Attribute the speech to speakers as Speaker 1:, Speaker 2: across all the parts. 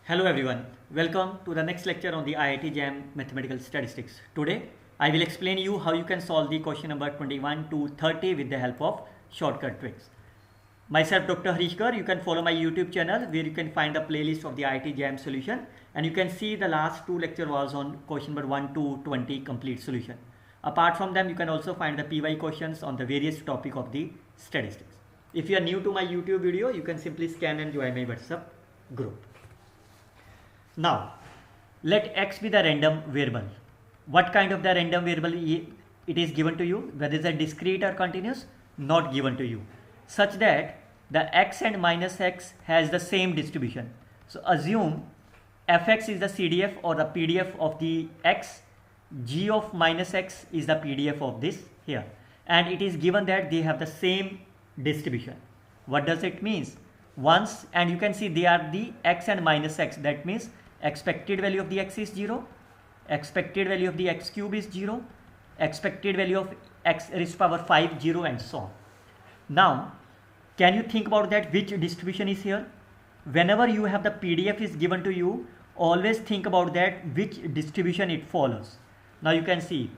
Speaker 1: Hello everyone, welcome to the next lecture on the IIT JAM Mathematical Statistics. Today I will explain you how you can solve the question number 21 to 30 with the help of shortcut tricks. Myself Dr. Harish Garg, you can follow my YouTube channel where you can find the playlist of the IIT JAM solution and you can see the last two lecture was on question number 1 to 20 complete solution. Apart from them you can also find the PY questions on the various topic of the statistics. If you are new to my YouTube video you can simply scan and join my WhatsApp group. Now, let x be the random variable. What kind of the random variable it is given to you? Whether it's a discrete or continuous? Not given to you. Such that the x and minus x has the same distribution. So, assume fx is the CDF or the PDF of the x, g of minus x is the PDF of this here. And it is given that they have the same distribution. What does it mean? Once, and you can see they are the x and minus x, that means expected value of the x is 0, expected value of the x cube is 0, expected value of x raised to power 5 0 and so on. Now can you think about that which distribution is here? Whenever you have the PDF is given to you, always think about that which distribution it follows. Now you can see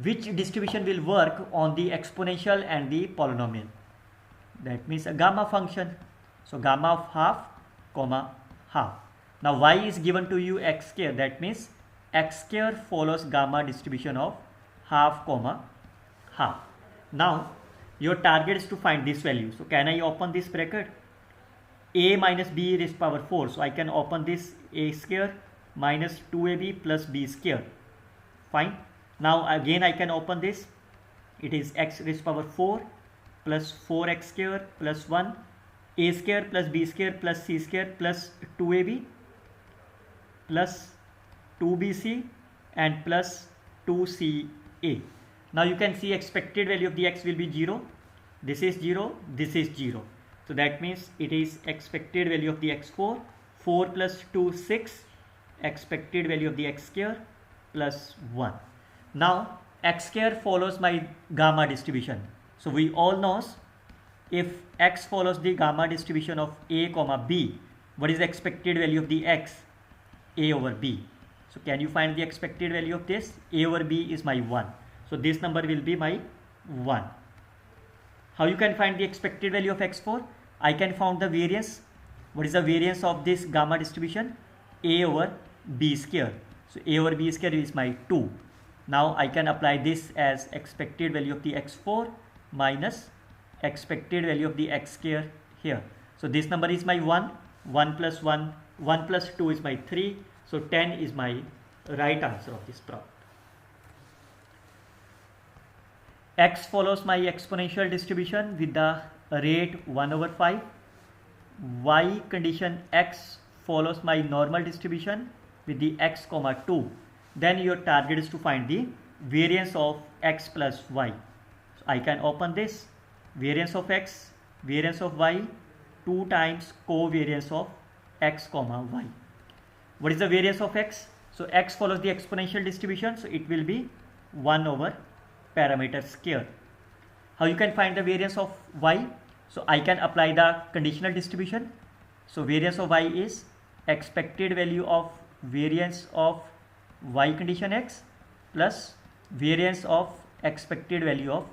Speaker 1: which distribution will work on the exponential and the polynomial. That means a gamma function. So gamma of half comma half. Now y is given to you x square, that means x square follows gamma distribution of half comma half. Now your target is to find this value. So can I open this bracket? A minus b raised to power 4. So I can open this a square minus 2ab plus b square. Fine. Now again I can open this. It is x raised to power 4 plus 4x square plus 1 a square plus b square plus c square plus 2ab plus 2bc and plus 2ca. Now you can see expected value of the x will be 0. This is 0, this is 0. So that means it is expected value of the x4, 4 plus 2, 6, expected value of the x square plus 1. Now x square follows my gamma distribution. So we all know if x follows the gamma distribution of a comma b, what is the expected value of the x? A over b. So can you find the expected value of this? A over b is my 1. So this number will be my 1. How you can find the expected value of x4? I can find the variance. What is the variance of this gamma distribution? A over b square. So a over b square is my 2. Now I can apply this as expected value of the x4 minus expected value of the x square here. So this number is my 1. 1 plus 1, 1 plus 2 is my 3. So 10 is my right answer of this problem. X follows my exponential distribution with the rate 1 over 5. Y condition x follows my normal distribution with the x comma 2. Then your target is to find the variance of x plus y. So I can open this variance of x, variance of y, 2 times covariance of x comma y. What is the variance of x? So x follows the exponential distribution, so it will be 1 over parameter square. How you can find the variance of y? So I can apply the conditional distribution. So variance of y is expected value of variance of y condition x plus variance of expected value of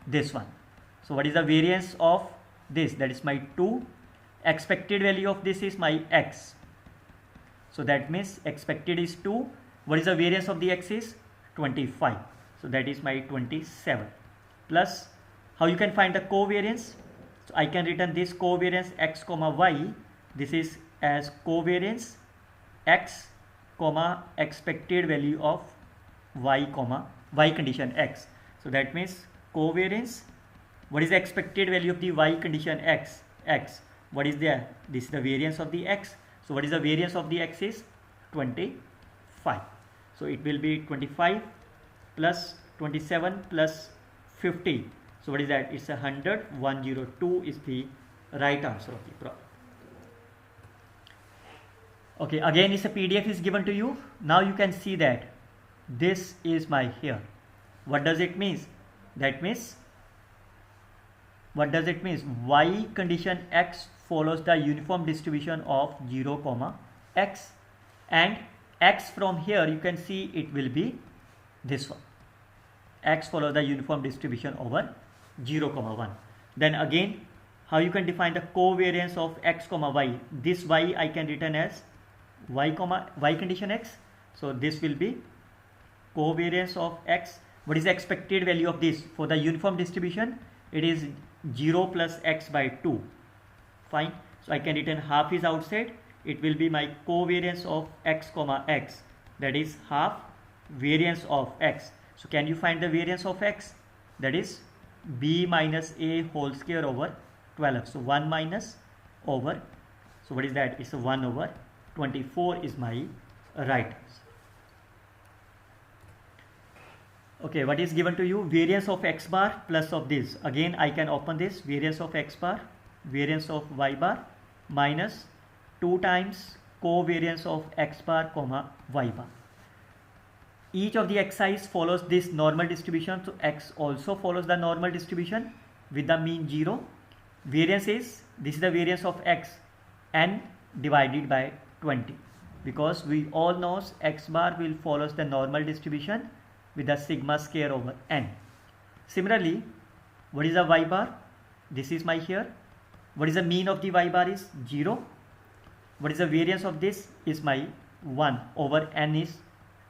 Speaker 1: this one. So what is the variance of this? That is my 2. Expected value of this is my x. So that means expected is 2. What is the variance of the x is? 25. So that is my 27. Plus, how you can find the covariance? So I can written this covariance x comma y. This is as covariance x comma expected value of y comma y condition x. So that means covariance. What is the expected value of the y condition x? X. What is there? This is the variance of the x. So what is the variance of the x is? 25. So it will be 25 plus 27 plus 50. So what is that? It's 100. 102 is the right answer of the problem. Okay, again it's a PDF is given to you. Now you can see that this is my here. What does it mean? That means What does it mean? Y condition x follows the uniform distribution of 0, x, and x from here you can see it will be this one. X follows the uniform distribution over 0, 1. Then again, how you can define the covariance of x, y? This y I can written as y, y condition x. So this will be covariance of x. What is the expected value of this? For the uniform distribution, it is 0 plus x by 2. Fine. So I can written half is outside. It will be my covariance of x, x. That is half variance of x. So can you find the variance of x? That is b minus a whole square over 12. So 1 minus over. So what is that? It's a 1 over 24 is my right answer. Okay, what is given to you? Variance of x bar plus of this. Again, I can open this. Variance of x bar, variance of y bar minus 2 times covariance of x bar, y bar. Each of the xi's follows this normal distribution. So x also follows the normal distribution with the mean 0. Variance is, this is the variance of x, n divided by 20. Because we all know x bar will follows the normal distribution with the sigma square over n. Similarly, what is the y bar? This is my here. What is the mean of the y bar is 0. What is the variance of this is my 1 over n is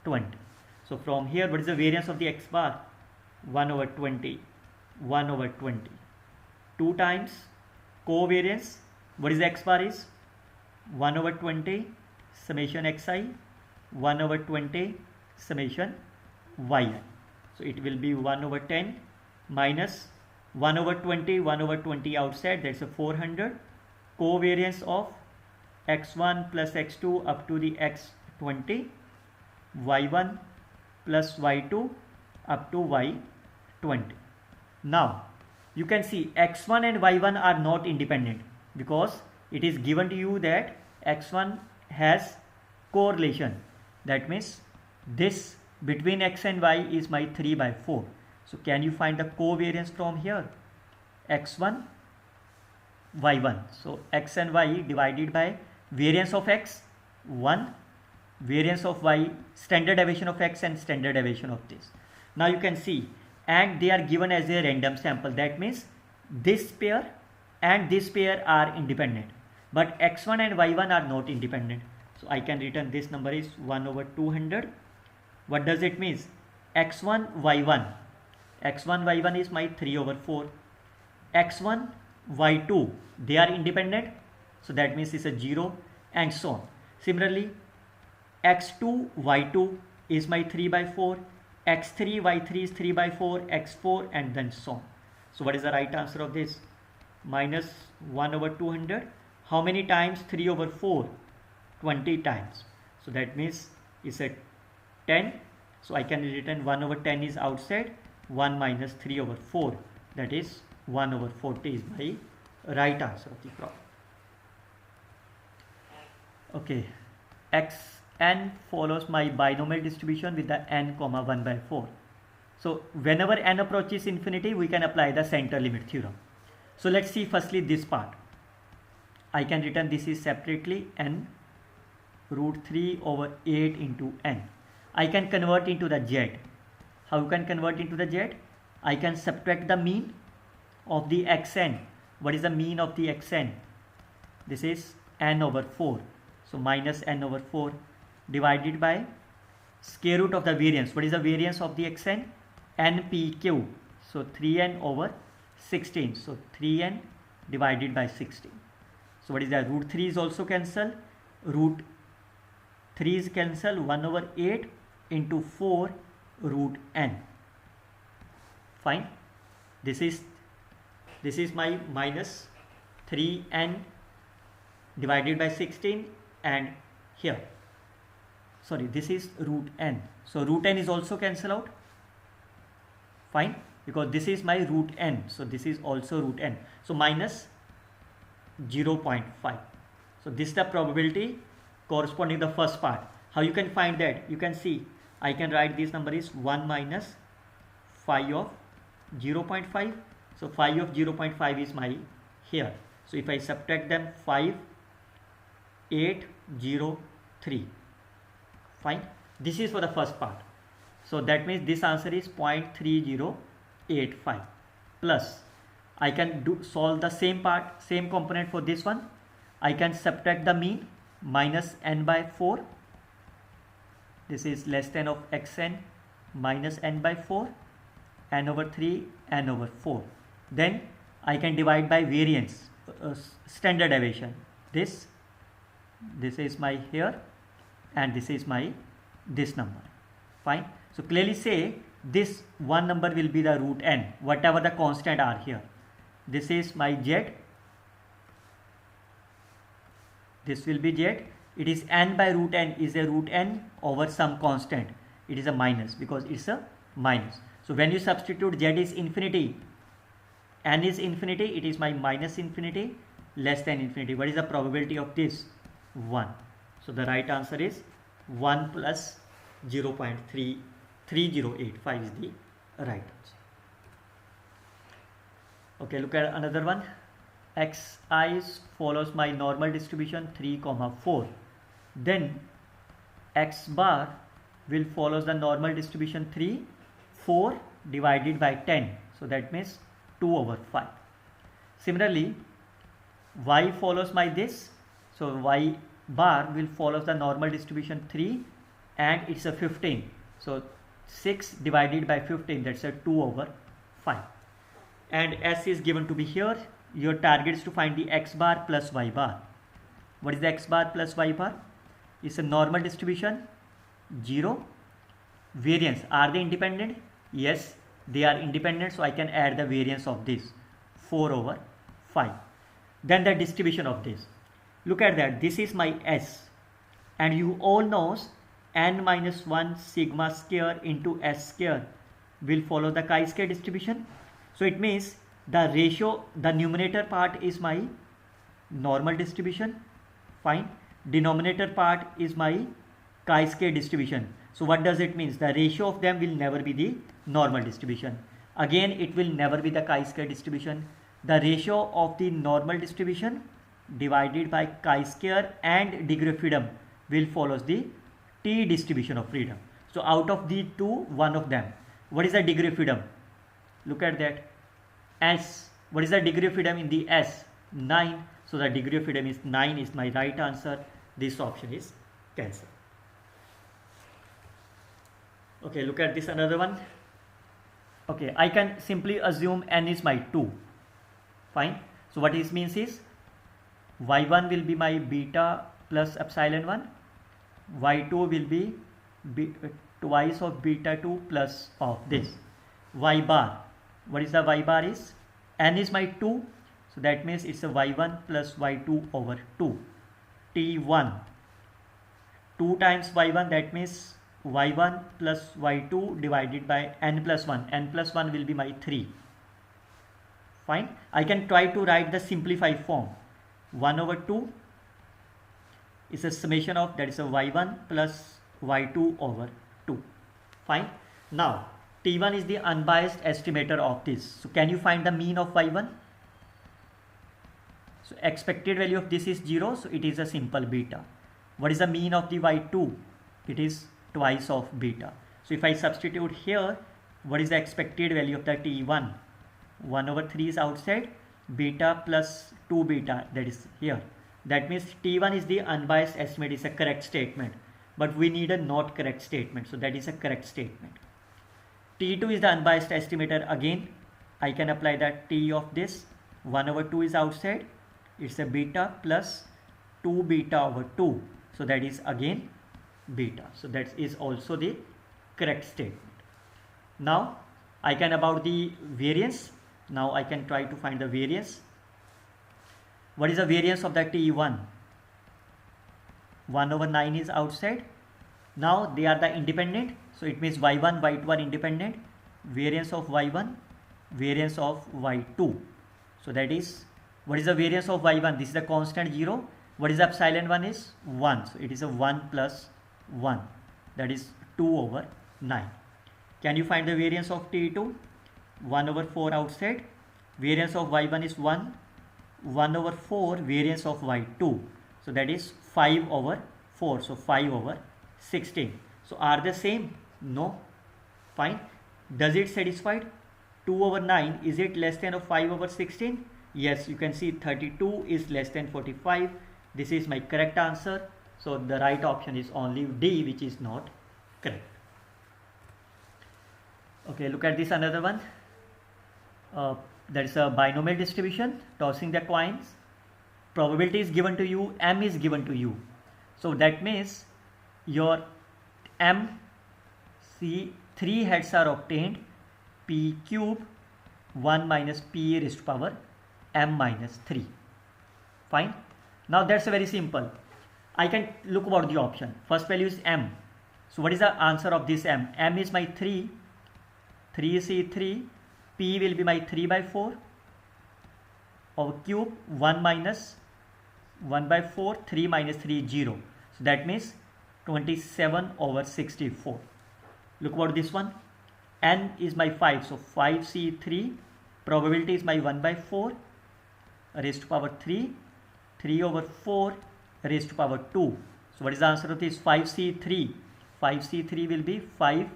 Speaker 1: 20. So from here, what is the variance of the x bar? 1 over 20, 1 over 20. 2 times covariance. What is the x bar is? 1 over 20 summation xi, 1 over 20 summation yi. So it will be 1 over 10 minus 1 over 20, 1 over 20 outside, that's a 400. Covariance of x1 plus x2 up to the x20, y1 plus y2 up to y20. Now you can see x1 and y1 are not independent because it is given to you that x1 has correlation. That means this between x and y is my 3 by 4. So can you find the covariance from here? x1, y1. So x and y divided by variance of x 1, variance of y, standard deviation of x and standard deviation of this. Now you can see, and they are given as a random sample. That means this pair and this pair are independent, but x1 and y1 are not independent. So I can written this number is 1 over 200. What does it mean? x1, y1. x1, y1 is my 3 over 4. x1, y2, they are independent. So that means it's a 0 and so on. Similarly, x2, y2 is my 3 by 4. x3, y3 is 3 by 4, x4 and then so on. So what is the right answer of this? Minus 1 over 200. How many times 3 over 4? 20 times. So that means it's a 10. So I can written 1 over 10 is outside. 1 minus 3 over 4. That is 1 over 40 is my right answer of the problem. Okay. Xn follows my binomial distribution with the n, 1 by 4. So whenever n approaches infinity, we can apply the center limit theorem. So let's see firstly this part. I can written this is separately n root 3 over 8 into n. I can convert into the z. How you can convert into the z? I can subtract the mean of the xn. What is the mean of the xn? This is n over 4. So minus n over 4 divided by square root of the variance. What is the variance of the xn? npq. So 3n over 16. So 3n divided by 16. So what is that? Root 3 is also cancel. Root 3 is cancel. 1 over 8 into 4 root n. Fine. This is my minus 3n divided by 16, and here, sorry, this is root n. So root n is also cancel out. Fine, because this is my root n. So this is also root n. So minus 0.5. So this is the probability corresponding to the first part. How you can find that? You can see I can write this number is 1 minus phi of 0.5. So phi of 0.5 is my here. So if I subtract them, 5, 8, 0, 3. Fine. This is for the first part. So that means this answer is 0.3085 plus I can solve the same part, same component for this one. I can subtract the mean minus n by 4. This is less than of xn minus n by 4, n over 3, n over 4. Then I can divide by variance, standard deviation. This is my here and this is my this number. Fine. So clearly say this one number will be the root n, whatever the constant are here. This is my z. This will be z. It is n by root n is a root n over some constant. It is a minus because it's a minus. So when you substitute z is infinity, n is infinity, it is my minus infinity, less than infinity. What is the probability of this? 1. So the right answer is 1 plus 0.3085 is the right answer. Okay, look at another one. Xi follows my normal distribution 3, 4. Then x bar will follows the normal distribution 3, 4 divided by 10. So that means 2 over 5. Similarly, y follows my this. So y bar will follows the normal distribution 3 and it's a 15. So 6 divided by 15, that's a 2 over 5. And s is given to be here. Your target is to find the x bar plus y bar. What is the x bar plus y bar? It's a normal distribution, 0. Variance, are they independent? Yes, they are independent, so I can add the variance of this, 4 over 5. Then the distribution of this. Look at that, this is my s. And you all knows n minus 1 sigma square into s square will follow the chi-square distribution. So it means the ratio, the numerator part is my normal distribution. Fine. Denominator part is my chi-square distribution. So what does it mean? The ratio of them will never be the normal distribution. Again, it will never be the chi-square distribution. The ratio of the normal distribution divided by chi-square and degree of freedom will follows the t distribution of freedom. So out of the two, one of them. What is the degree of freedom? Look at that. S. What is the degree of freedom in the S? 9. So the degree of freedom is 9 is my right answer. This option is cancelled. Okay, look at this another one. Okay, I can simply assume n is my 2. Fine. So what this means is y1 will be my beta plus epsilon 1. y2 will be twice of beta 2 plus of this. Y bar. What is the y bar is? N is my 2. So that means it's a y1 plus y2 over 2. T1. 2 times y1, that means y1 plus y2 divided by n plus 1. N plus 1 will be my 3. Fine. I can try to write the simplified form. 1 over 2 is a summation of, that is a y1 plus y2 over 2. Fine. Now T1 is the unbiased estimator of this. So can you find the mean of y1? So expected value of this is 0. So it is a simple beta. What is the mean of the y2? It is twice of beta. So if I substitute here, what is the expected value of the T1? 1 over 3 is outside. Beta plus 2 beta, that is here. That means T1 is the unbiased estimate, is a correct statement. But we need a not correct statement. So that is a correct statement. T2 is the unbiased estimator. Again, I can apply that T of this. 1 over 2 is outside. It's a beta plus 2 beta over 2. So that is again beta. So that is also the correct statement. Now I can about the variance. Now I can try to find the variance. What is the variance of the T1? 1 over 9 is outside. Now they are the independent. So it means y1, y2 are independent. Variance of y1, variance of y2. So that is, what is the variance of y1? This is the constant 0. What is the epsilon 1 is? 1. So it is a 1 plus 1. That is 2 over 9. Can you find the variance of T2? 1 over 4 outside. Variance of y1 is 1. 1 over 4 variance of y2. So that is 5 over 4. So 5 over 16. So are they same? No. Fine. Does it satisfied? 2 over 9, is it less than or 5 over 16? Yes, you can see 32 is less than 45. This is my correct answer. So the right option is only D, which is not correct. Okay, look at this another one. That is a binomial distribution, tossing the coins. Probability is given to you, M is given to you. So that means your M, C, 3 heads are obtained, P cube 1 minus P raised to power M minus 3. Fine. Now that's very simple. I can look about the option. First value is M. So what is the answer of this M? M is my 3, 3C3, P will be my 3 by 4 over cube 1 minus 1 by 4, 3 minus 3, 0. So that means 27 over 64. Look about this one. N is my 5. So 5C3. Probability is my 1 by 4 raised to power 3. 3 over 4 raised to power 2. So what is the answer of this? 5C3. 5C3 will be 5.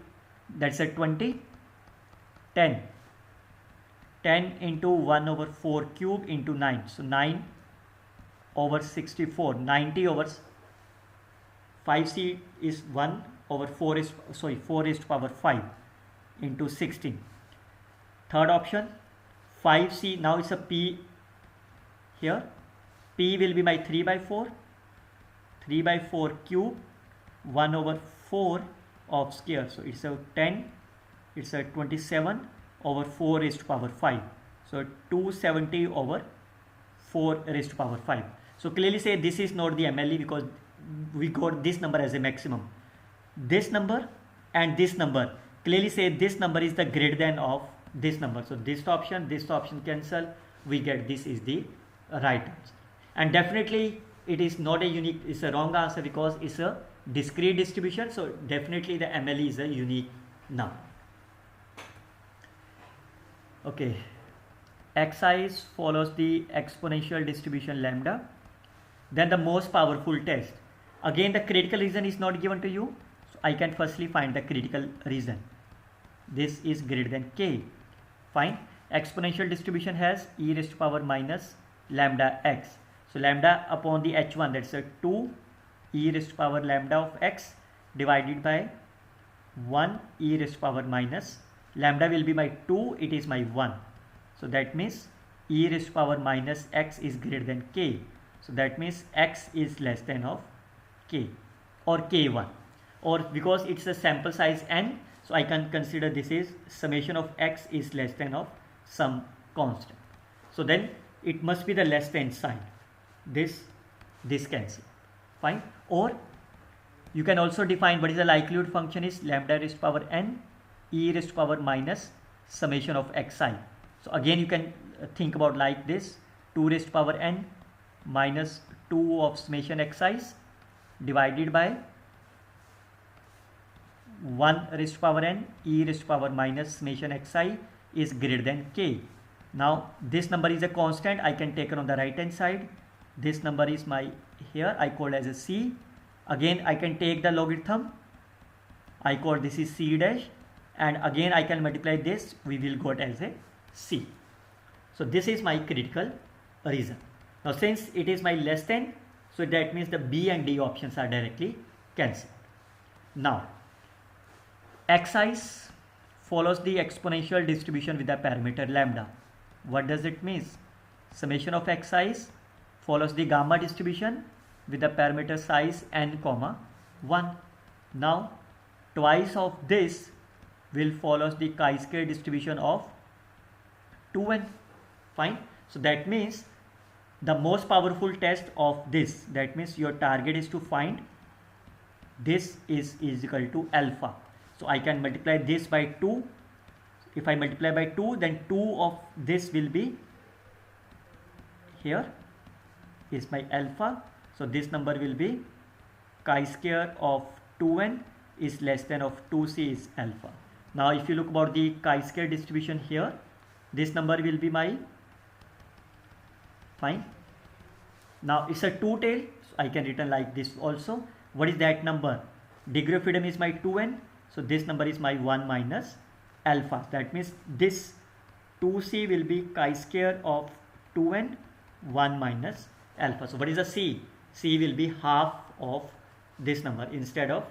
Speaker 1: That's a 20. 10. 10 into 1 over 4 cube into 9. So 9 over 64. 90 over 5C is 1 over 4 is 4 raised to power 5 into 16. Third option 5C. Now it's a P here. P will be my 3 by 4. 3 by 4 cube 1 over 4 of square. So it's a 10. It's a 27 over 4 raised to power 5. So 270 over 4 raised to power 5. So clearly say this is not the MLE because we got this number as a maximum. This number and this number, clearly say this number is the greater than of this number. So this option cancel. We get this is the right answer. And definitely it is not a unique, it's a wrong answer because it's a discrete distribution. So definitely the MLE is a unique number. Okay, xi follows the exponential distribution lambda. Then the most powerful test. Again the critical reason is not given to you. So I can firstly find the critical reason. This is greater than k. Fine. Exponential distribution has e raised to power minus lambda x. So lambda upon the h1, that's a 2 e raised to power lambda of x divided by 1 e raised to power minus lambda will be my 2, it is my 1. So that means e raised to power minus x is greater than k. So that means x is less than of k or k1, or because it's a sample size n, so I can consider this is summation of x is less than of some constant. So then it must be the less than sign. This cancel. Fine. Or you can also define what is the likelihood function is lambda raised to power n e raised to power minus summation of xi. So again you can think about like this, 2 raised to power n minus 2 of summation xi divided by 1 raised to power n e raised to power minus summation xi is greater than k. Now this number is a constant, I can take it on the right hand side. This number is my here, I call as a c. Again I can take the logarithm, I call this is c dash, and again I can multiply this, we will got as a c. So this is my critical reason. Now since it is my less than, so that means the B and D options are directly cancelled. Now xi follows the exponential distribution with the parameter lambda. What does it mean? Summation of xi follows the gamma distribution with the parameter size n comma 1. Now twice of this will follows the chi-square distribution of 2n. Fine. So that means the most powerful test of this, that means your target is to find this is equal to alpha. So I can multiply this by 2. If I multiply by 2, then 2 of this will be here is my alpha. So this number will be chi-square of 2n is less than of 2c is alpha. Now if you look about the chi-square distribution here, this number will be my, fine. Now it's a two tail, so I can written like this also. What is that number? Degree of freedom is my 2n. So this number is my 1 minus alpha. That means this 2c will be chi-square of 2n 1 minus alpha. So what is the c? C will be half of this number instead of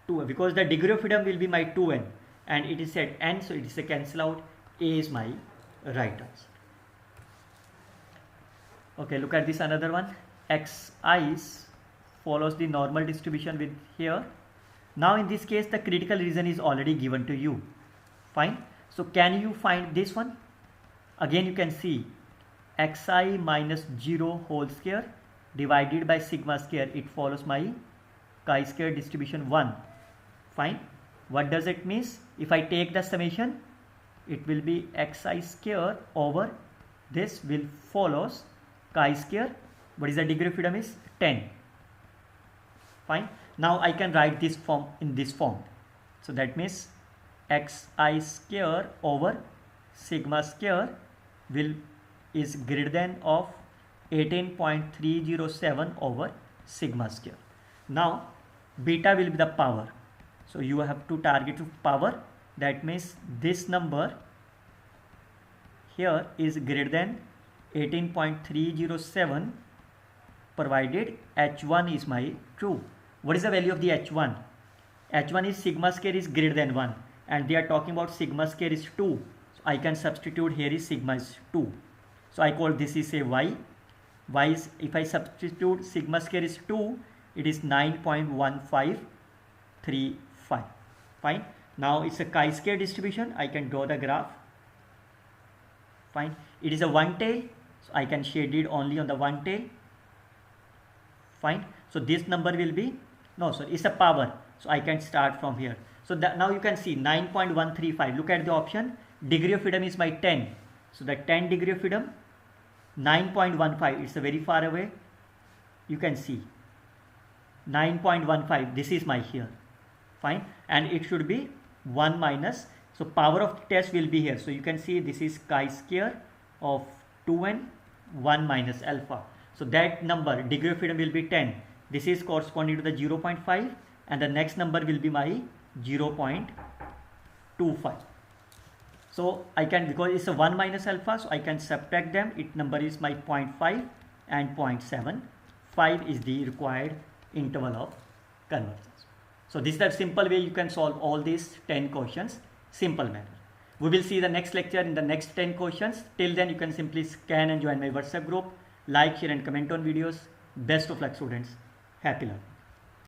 Speaker 1: 2, because the degree of freedom will be my 2n and it is said n, so it is a cancel out. A is my right answer. Okay, look at this another one. Xi's follows the normal distribution with here. Now in this case the critical region is already given to you. Fine. So can you find this one? Again you can see xi minus 0 whole square divided by sigma square. It follows my chi-square distribution 1. Fine. What does it mean? If I take the summation, it will be xi square over this will follows chi-square. What is the degree of freedom is 10. Fine. Now I can write this form in this form. So that means xi square over sigma square will is greater than of 18.307 over sigma square. Now beta will be the power. So you have to target to power. That means this number here is greater than 18.307 provided h1 is my true. What is the value of the h1? H1 is sigma square is greater than 1 and they are talking about sigma square is 2. So I can substitute here is sigma is 2. So I call this is a y. Y is, if I substitute sigma square is 2, it is 9.1535. Fine. Now it's a chi-square distribution. I can draw the graph. Fine. It is a one tail. So I can shade it only on the one tail. Fine. So this number will be, no, so it's a power. So I can start from here. So that now you can see 9.135. Look at the option. Degree of freedom is my 10. So the 10 degree of freedom, 9.15. It's a very far away. You can see 9.15. This is my here. Fine. And it should be 1 minus. So power of the test will be here. So you can see this is chi-square of 2n 1 minus alpha. So that number degree of freedom will be 10. This is corresponding to the 0.5 and the next number will be my 0.25. So I can, because it's a 1 minus alpha, so I can subtract them. It number is my 0.5 and 0.7. 5 is the required interval of convergence. So this is the simple way you can solve all these 10 questions, simple manner. We will see the next lecture in the next 10 questions. Till then you can simply scan and join my WhatsApp group. Like, share and comment on videos. Best of luck students. Happy learning.